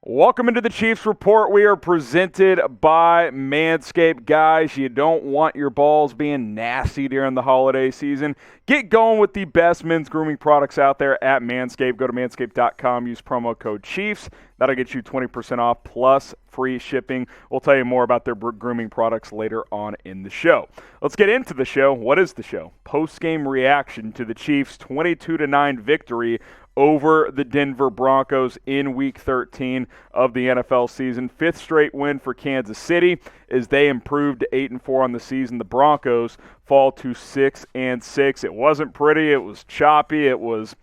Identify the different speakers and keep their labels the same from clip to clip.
Speaker 1: Welcome into the Chiefs Report. We are presented by Manscaped. Guys, you don't want your balls being nasty during the holiday season. Get going with the best men's grooming products out there at Manscaped. Go to manscaped.com, use promo code Chiefs. That'll get you 20% off plus free shipping. We'll tell you more about their grooming products later on in the show. Let's get into the show. What is the show? Post-game reaction to the Chiefs' 22-9 victory over the Denver Broncos in Week 13 of the NFL season. Fifth straight win for Kansas City as they improved to 8-4 on the season. The Broncos fall to 6-6. It wasn't pretty. It was choppy. It was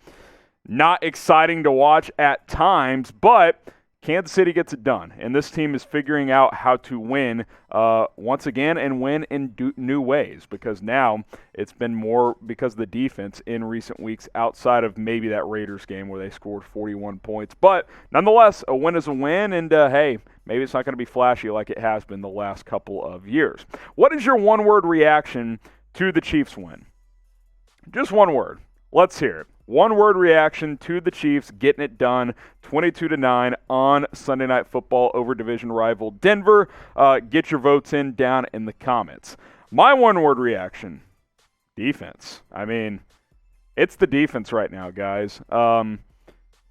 Speaker 1: not exciting to watch at times, but Kansas City gets it done, and this team is figuring out how to win once again and win in new ways, because now it's been more because of the defense in recent weeks outside of maybe that Raiders game where they scored 41 points. But nonetheless, a win is a win, and hey, maybe it's not going to be flashy like it has been the last couple of years. What is your one-word reaction to the Chiefs win? Just one word. Let's hear it. One-word reaction to the Chiefs getting it done, 22-9 on Sunday Night Football over division rival Denver. Get your votes in down in the comments. My one-word reaction, defense. I mean, it's the defense right now, guys.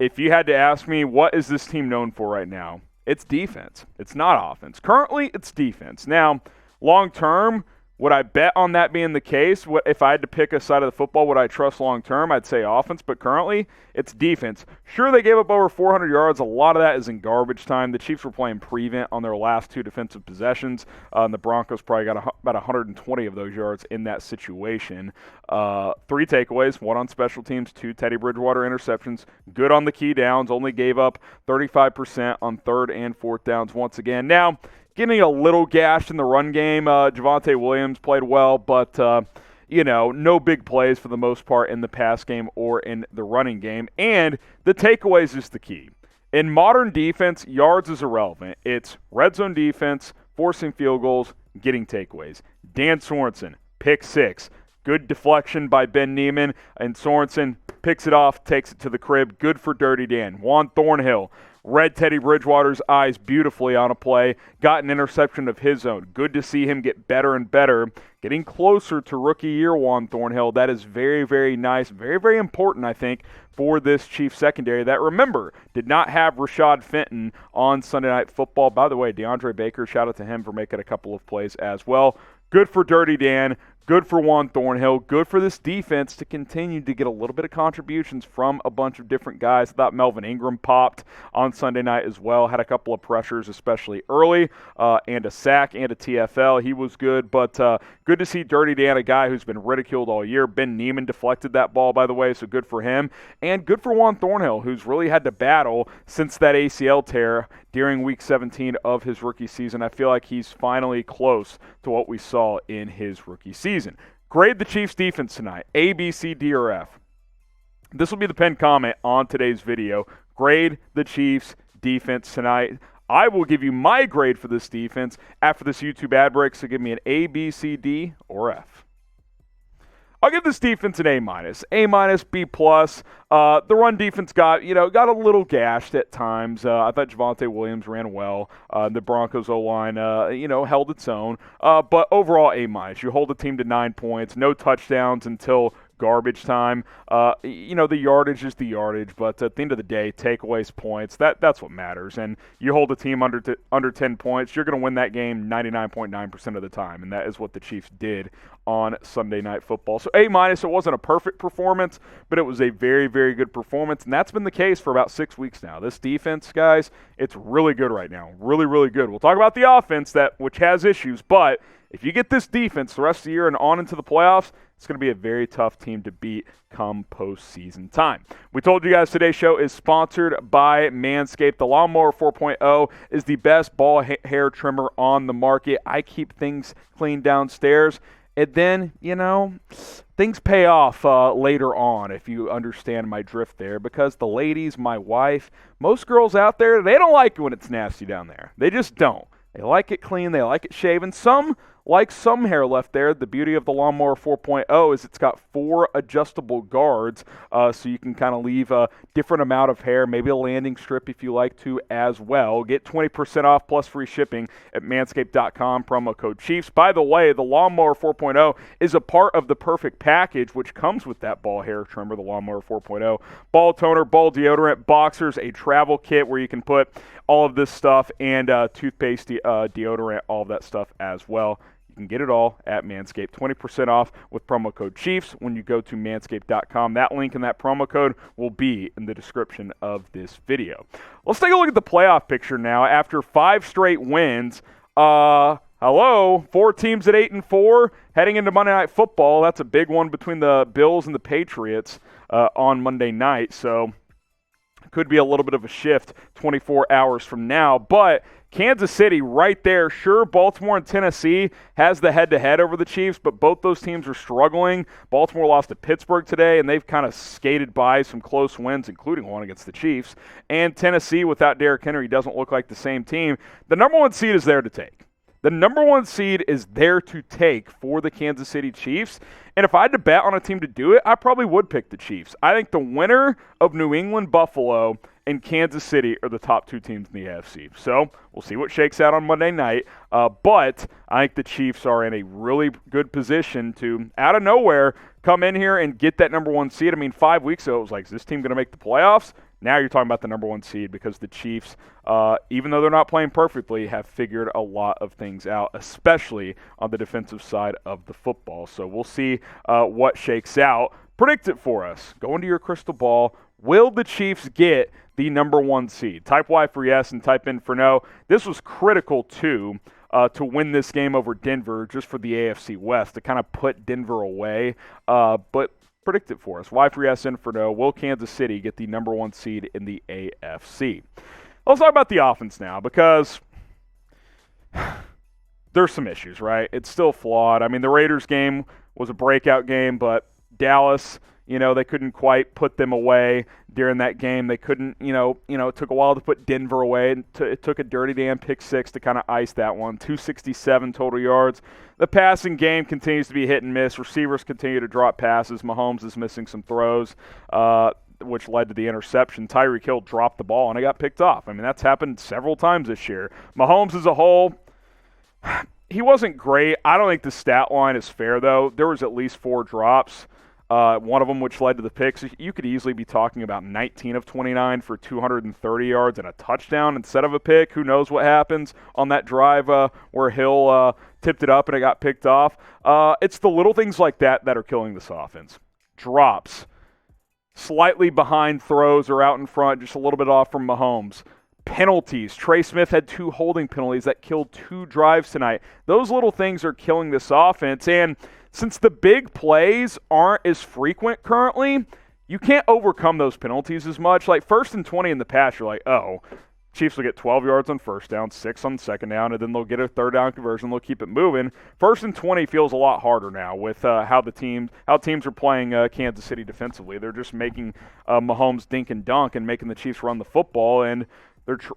Speaker 1: If you had to ask me, what is this team known for right now? It's defense. It's not offense. Currently, it's defense. Now, long-term, would I bet on that being the case? If I had to pick a side of the football, would I trust long-term? I'd say offense, but currently it's defense. Sure, they gave up over 400 yards. A lot of that is in garbage time. The Chiefs were playing prevent on their last two defensive possessions, and the Broncos probably got about 120 of those yards in that situation. 3 takeaways, 1 on special teams, 2 Teddy Bridgewater interceptions. Good on the key downs, only gave up 35% on 3rd and 4th downs once again. Now, getting a little gashed in the run game. Javonte Williams played well, but, no big plays for the most part in the pass game or in the running game. And the takeaways is the key. In modern defense, yards is irrelevant. It's red zone defense, forcing field goals, getting takeaways. Dan Sorensen, pick 6. Good deflection by Ben Neiman, and Sorensen picks it off, takes it to the crib. Good for Dirty Dan. Juan Thornhill read Teddy Bridgewater's eyes beautifully on a play, got an interception of his own. Good to see him get better and better, getting closer to rookie year Juan Thornhill. That is very, very nice, very, very important, I think, for this Chiefs secondary that, remember, did not have Rashad Fenton on Sunday Night Football. By the way, DeAndre Baker, shout out to him for making a couple of plays as well. Good for Dirty Dan. Good for Juan Thornhill. Good for this defense to continue to get a little bit of contributions from a bunch of different guys. I thought Melvin Ingram popped on Sunday night as well. Had a couple of pressures, especially early, and a sack and a TFL. He was good, but good to see Dirty Dan, a guy who's been ridiculed all year. Ben Neiman deflected that ball, by the way, so good for him. And good for Juan Thornhill, who's really had to battle since that ACL tear during Week 17 of his rookie season. I feel like he's finally close to what we saw in his rookie season. Grade the Chiefs defense tonight, A, B, C, D, or F. This will be the pinned comment on today's video. Grade the Chiefs defense tonight. I will give you my grade for this defense after this YouTube ad break, so give me an A, B, C, D, or F. I'll give this defense an A-, A-, B+. The run defense got a little gashed at times. I thought Javonte Williams ran well. The Broncos O-line, held its own. But overall, A-. You hold the team to 9 points, no touchdowns until garbage time. The yardage is the yardage, but at the end of the day, takeaways, points, that's what matters. And you hold a team under 10 points, you're going to win that game 99.9% of the time, and that is what the Chiefs did on Sunday Night Football. So A-, it wasn't a perfect performance, but it was a very, very good performance, and that's been the case for about 6 weeks now. This defense, guys, it's really good right now. Really, really good. We'll talk about the offense, which has issues, but if you get this defense the rest of the year and on into the playoffs, it's going to be a very tough team to beat come postseason time. We told you guys today's show is sponsored by Manscaped. The Lawnmower 4.0 is the best ball hair trimmer on the market. I keep things clean downstairs. And then, things pay off later on, if you understand my drift there, because the ladies, my wife, most girls out there, they don't like it when it's nasty down there. They just don't. They like it clean. They like it shaven. Some like some hair left there. The beauty of the Lawnmower 4.0 is it's got 4 adjustable guards, so you can kind of leave a different amount of hair, maybe a landing strip if you like to as well. Get 20% off plus free shipping at manscaped.com, promo code Chiefs. By the way, the Lawnmower 4.0 is a part of the Perfect Package, which comes with that ball hair trimmer, the Lawnmower 4.0. Ball toner, ball deodorant, boxers, a travel kit where you can put all of this stuff, and toothpaste, deodorant, all of that stuff as well. You can get it all at Manscaped. 20% off with promo code Chiefs when you go to manscaped.com. That link and that promo code will be in the description of this video. Let's take a look at the playoff picture now. After 5 straight wins, 4 teams at 8-4 heading into Monday Night Football. That's a big one between the Bills and the Patriots on Monday night. So could be a little bit of a shift 24 hours from now. But Kansas City right there. Sure, Baltimore and Tennessee has the head-to-head over the Chiefs, but both those teams are struggling. Baltimore lost to Pittsburgh today, and they've kind of skated by some close wins, including one against the Chiefs. And Tennessee, without Derrick Henry, doesn't look like the same team. The number 1 seed is there to take. The number 1 seed is there to take for the Kansas City Chiefs. And if I had to bet on a team to do it, I probably would pick the Chiefs. I think the winner of New England, Buffalo, and Kansas City are the top 2 teams in the AFC. So we'll see what shakes out on Monday night. But I think the Chiefs are in a really good position to, out of nowhere, come in here and get that number 1 seed. I mean, 5 weeks ago, it was like, is this team going to make the playoffs? Now you're talking about the number 1 seed because the Chiefs, even though they're not playing perfectly, have figured a lot of things out, especially on the defensive side of the football. So we'll see what shakes out. Predict it for us. Go into your crystal ball. Will the Chiefs get the number 1 seed? Type Y for yes and type in for no. This was critical, too, to win this game over Denver just for the AFC West, to kind of put Denver away. But predict it for us. Y for yes and for no. Will Kansas City get the number 1 seed in the AFC? Let's talk about the offense now, because there's some issues, right? It's still flawed. I mean, the Raiders game was a breakout game, but Dallas, they couldn't quite put them away during that game. They couldn't, it took a while to put Denver away. It took a dirty damn pick 6 to kind of ice that one. 267 total yards. The passing game continues to be hit and miss. Receivers continue to drop passes. Mahomes is missing some throws, which led to the interception. Tyreek Hill dropped the ball, and it got picked off. I mean, that's happened several times this year. Mahomes as a whole, he wasn't great. I don't think the stat line is fair, though. There was at least 4 drops. One of them which led to the picks. You could easily be talking about 19 of 29 for 230 yards and a touchdown instead of a pick. Who knows what happens on that drive where Hill tipped it up and it got picked off. It's the little things like that that are killing this offense. Drops, slightly behind throws or out in front, just a little bit off from Mahomes. Penalties. Trey Smith had 2 holding penalties that killed 2 drives tonight. Those little things are killing this offense, and since the big plays aren't as frequent currently, you can't overcome those penalties as much. Like 1st and 20 in the past, you're like, oh, Chiefs will get 12 yards on first down, 6 on second down, and then they'll get a third down conversion. They'll keep it moving. 1st and 20 feels a lot harder now with how teams are playing Kansas City defensively. They're just making Mahomes dink and dunk and making the Chiefs run the football, and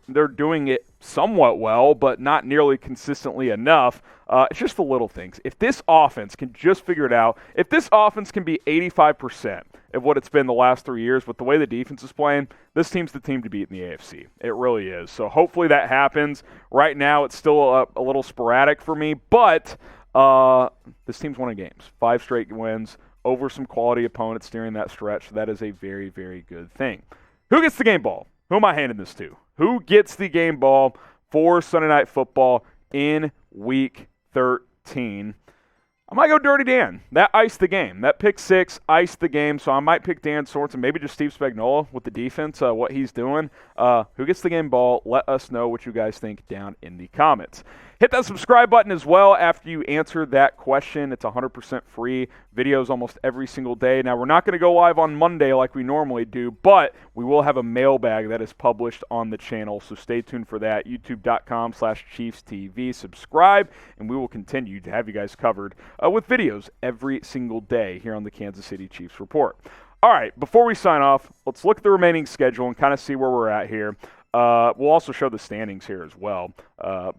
Speaker 1: they're doing it somewhat well, but not nearly consistently enough. It's just the little things. If this offense can just figure it out, if this offense can be 85% of what it's been the last 3 years with the way the defense is playing, this team's the team to beat in the AFC. It really is. So hopefully that happens. Right now it's still a little sporadic for me, but this team's winning games. 5 straight wins over some quality opponents during that stretch. That is a very, very good thing. Who gets the game ball? Who am I handing this to? Who gets the game ball for Sunday Night Football in Week 13? I might go Dirty Dan. That iced the game. That pick 6 iced the game, so I might pick Dan Sorensen, maybe just Steve Spagnuolo with the defense, what he's doing. Who gets the game ball? Let us know what you guys think down in the comments. Hit that subscribe button as well after you answer that question. It's 100% free. Videos almost every single day. Now, we're not going to go live on Monday like we normally do, but we will have a mailbag that is published on the channel, so stay tuned for that. YouTube.com/ChiefsTV. Subscribe, and we will continue to have you guys covered with videos every single day here on the Kansas City Chiefs Report. All right, before we sign off, let's look at the remaining schedule and kind of see where we're at here. We'll also show the standings here as well,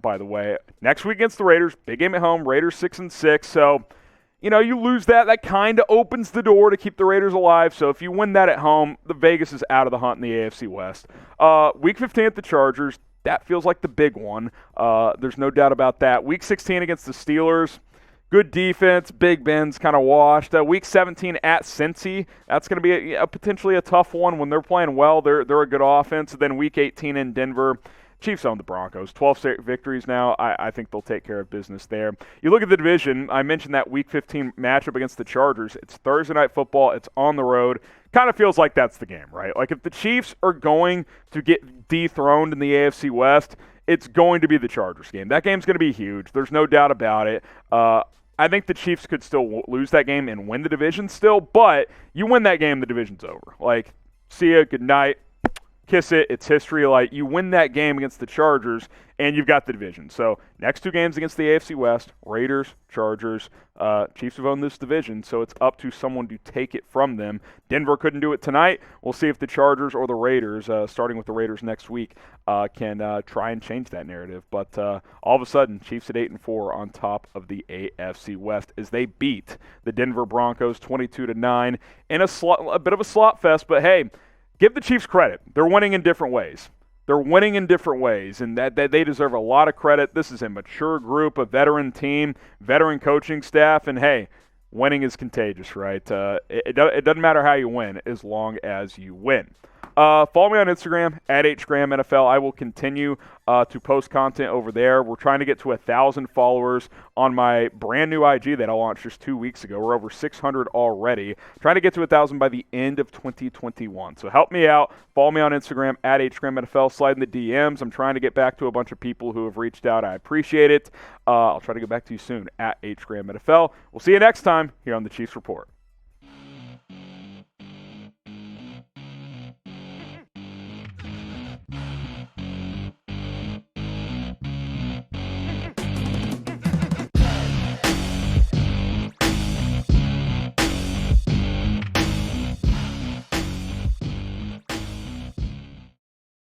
Speaker 1: by the way. Next week against the Raiders, big game at home, Raiders 6-6. So, you lose that kind of opens the door to keep the Raiders alive. So if you win that at home, the Vegas is out of the hunt in the AFC West. Week 15 at the Chargers, that feels like the big one. There's no doubt about that. Week 16 against the Steelers, good defense. Big Ben's kind of washed. Week 17 at Cincy, that's going to be potentially a tough one when they're playing well. They're a good offense. Then Week 18 in Denver, Chiefs own the Broncos. 12 straight victories now. I think they'll take care of business there. You look at the division. I mentioned that Week 15 matchup against the Chargers. It's Thursday Night Football. It's on the road. Kind of feels like that's the game, right? Like if the Chiefs are going to get dethroned in the AFC West, it's going to be the Chargers game. That game's going to be huge. There's no doubt about it. I think the Chiefs could still lose that game and win the division still, but you win that game, the division's over. Like, see ya, good night. Kiss it, it's history. Like, you win that game against the Chargers, and you've got the division. So, next two games against the AFC West, Raiders, Chargers. Chiefs have owned this division, so it's up to someone to take it from them. Denver couldn't do it tonight. We'll see if the Chargers or the Raiders, starting with the Raiders next week, can try and change that narrative. But all of a sudden, Chiefs at 8-4 on top of the AFC West as they beat the Denver Broncos 22-9 in a bit of a slot fest. But hey, give the Chiefs credit. They're winning in different ways. And that they deserve a lot of credit. This is a mature group, a veteran team, veteran coaching staff, and hey, winning is contagious, right? It doesn't matter how you win as long as you win. Follow me on Instagram, @HGrahamNFL. I will continue to post content over there. We're trying to get to 1,000 followers on my brand new IG that I launched just 2 weeks ago. We're over 600 already. Trying to get to 1,000 by the end of 2021. So help me out. Follow me on Instagram, @HGrahamNFL. Slide in the DMs. I'm trying to get back to a bunch of people who have reached out. I appreciate it. I'll try to get back to you soon, @HGrahamNFL. We'll see you next time here on the Chiefs Report.